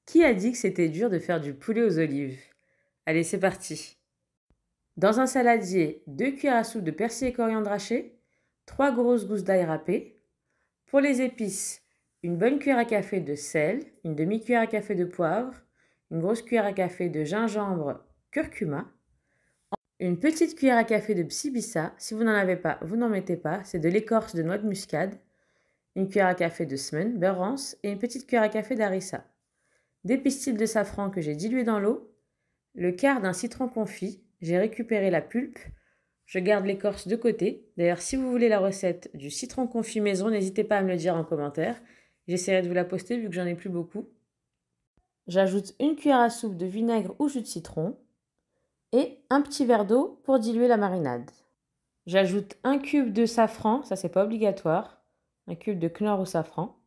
Qui a dit que c'était dur de faire du poulet aux olives? Allez, c'est parti. Dans un saladier, 2 cuillères à soupe de persil et coriandre haché, 3 grosses gousses d'ail râpées. Pour les épices, une bonne cuillère à café de sel, une demi-cuillère à café de poivre, une grosse cuillère à café de gingembre, curcuma, une petite cuillère à café de psibissa. Si vous n'en avez pas, vous n'en mettez pas, c'est de l'écorce de noix de muscade, une cuillère à café de semen, beurre rance et une petite cuillère à café d'harissa. Des pistils de safran que j'ai dilués dans l'eau, le quart d'un citron confit, j'ai récupéré la pulpe, je garde l'écorce de côté. D'ailleurs, si vous voulez la recette du citron confit maison, n'hésitez pas à me le dire en commentaire. J'essaierai de vous la poster vu que j'en ai plus beaucoup. J'ajoute une cuillère à soupe de vinaigre ou jus de citron et un petit verre d'eau pour diluer la marinade. J'ajoute un cube de safran, ça c'est pas obligatoire, un cube de Knorr au safran.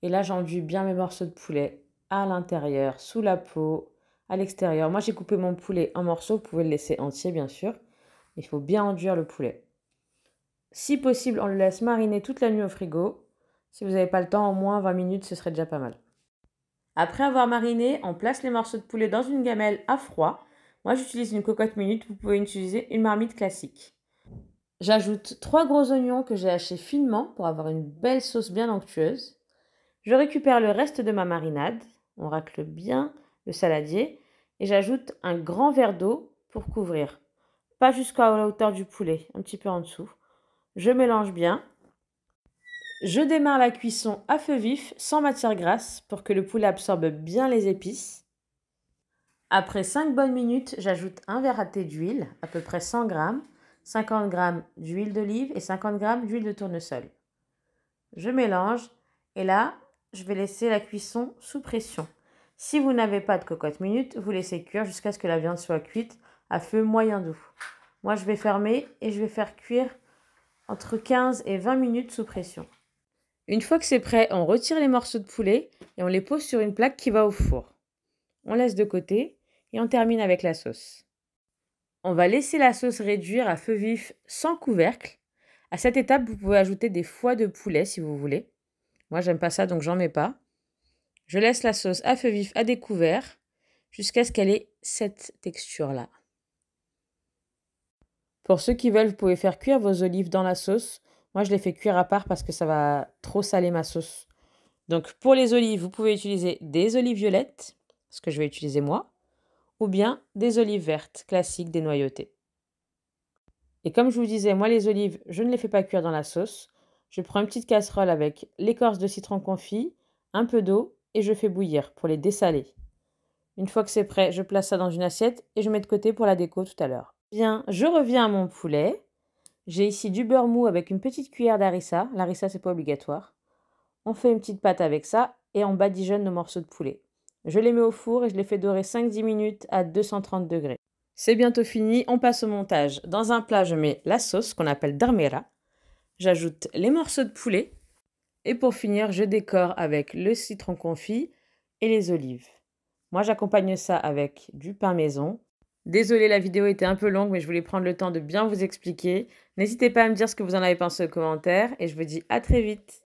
Et là, j'enduis bien mes morceaux de poulet à l'intérieur, sous la peau, à l'extérieur. Moi, j'ai coupé mon poulet en morceaux, vous pouvez le laisser entier bien sûr. Il faut bien enduire le poulet. Si possible, on le laisse mariner toute la nuit au frigo. Si vous n'avez pas le temps, au moins 20 minutes, ce serait déjà pas mal. Après avoir mariné, on place les morceaux de poulet dans une gamelle à froid. Moi, j'utilise une cocotte minute, vous pouvez utiliser une marmite classique. J'ajoute 3 gros oignons que j'ai hachés finement pour avoir une belle sauce bien onctueuse. Je récupère le reste de ma marinade, on racle bien le saladier et j'ajoute un grand verre d'eau pour couvrir. Pas jusqu'à la hauteur du poulet, un petit peu en dessous. Je mélange bien. Je démarre la cuisson à feu vif, sans matière grasse, pour que le poulet absorbe bien les épices. Après 5 bonnes minutes, j'ajoute un verre à thé d'huile, à peu près 100 g, 50 g d'huile d'olive et 50 g d'huile de tournesol. Je mélange et là, je vais laisser la cuisson sous pression. Si vous n'avez pas de cocotte minute, vous laissez cuire jusqu'à ce que la viande soit cuite à feu moyen doux. Moi, je vais fermer et je vais faire cuire entre 15 et 20 minutes sous pression. Une fois que c'est prêt, on retire les morceaux de poulet et on les pose sur une plaque qui va au four. On laisse de côté et on termine avec la sauce. On va laisser la sauce réduire à feu vif sans couvercle. À cette étape, vous pouvez ajouter des foies de poulet si vous voulez. Moi, j'aime pas ça, donc j'en mets pas. Je laisse la sauce à feu vif à découvert jusqu'à ce qu'elle ait cette texture-là. Pour ceux qui veulent, vous pouvez faire cuire vos olives dans la sauce. Moi, je les fais cuire à part parce que ça va trop saler ma sauce. Donc, pour les olives, vous pouvez utiliser des olives violettes, ce que je vais utiliser moi, ou bien des olives vertes, classiques, dénoyautées. Et comme je vous disais, moi, les olives, je ne les fais pas cuire dans la sauce. Je prends une petite casserole avec l'écorce de citron confit, un peu d'eau et je fais bouillir pour les dessaler. Une fois que c'est prêt, je place ça dans une assiette et je mets de côté pour la déco tout à l'heure. Bien, je reviens à mon poulet. J'ai ici du beurre mou avec une petite cuillère d'harissa. L'harissa, c'est pas obligatoire. On fait une petite pâte avec ça et on badigeonne nos morceaux de poulet. Je les mets au four et je les fais dorer 5-10 minutes à 230 degrés. C'est bientôt fini, on passe au montage. Dans un plat, je mets la sauce qu'on appelle darmera. J'ajoute les morceaux de poulet. Et pour finir, je décore avec le citron confit et les olives. Moi, j'accompagne ça avec du pain maison. Désolée, la vidéo était un peu longue, mais je voulais prendre le temps de bien vous expliquer. N'hésitez pas à me dire ce que vous en avez pensé aux commentaires et je vous dis à très vite.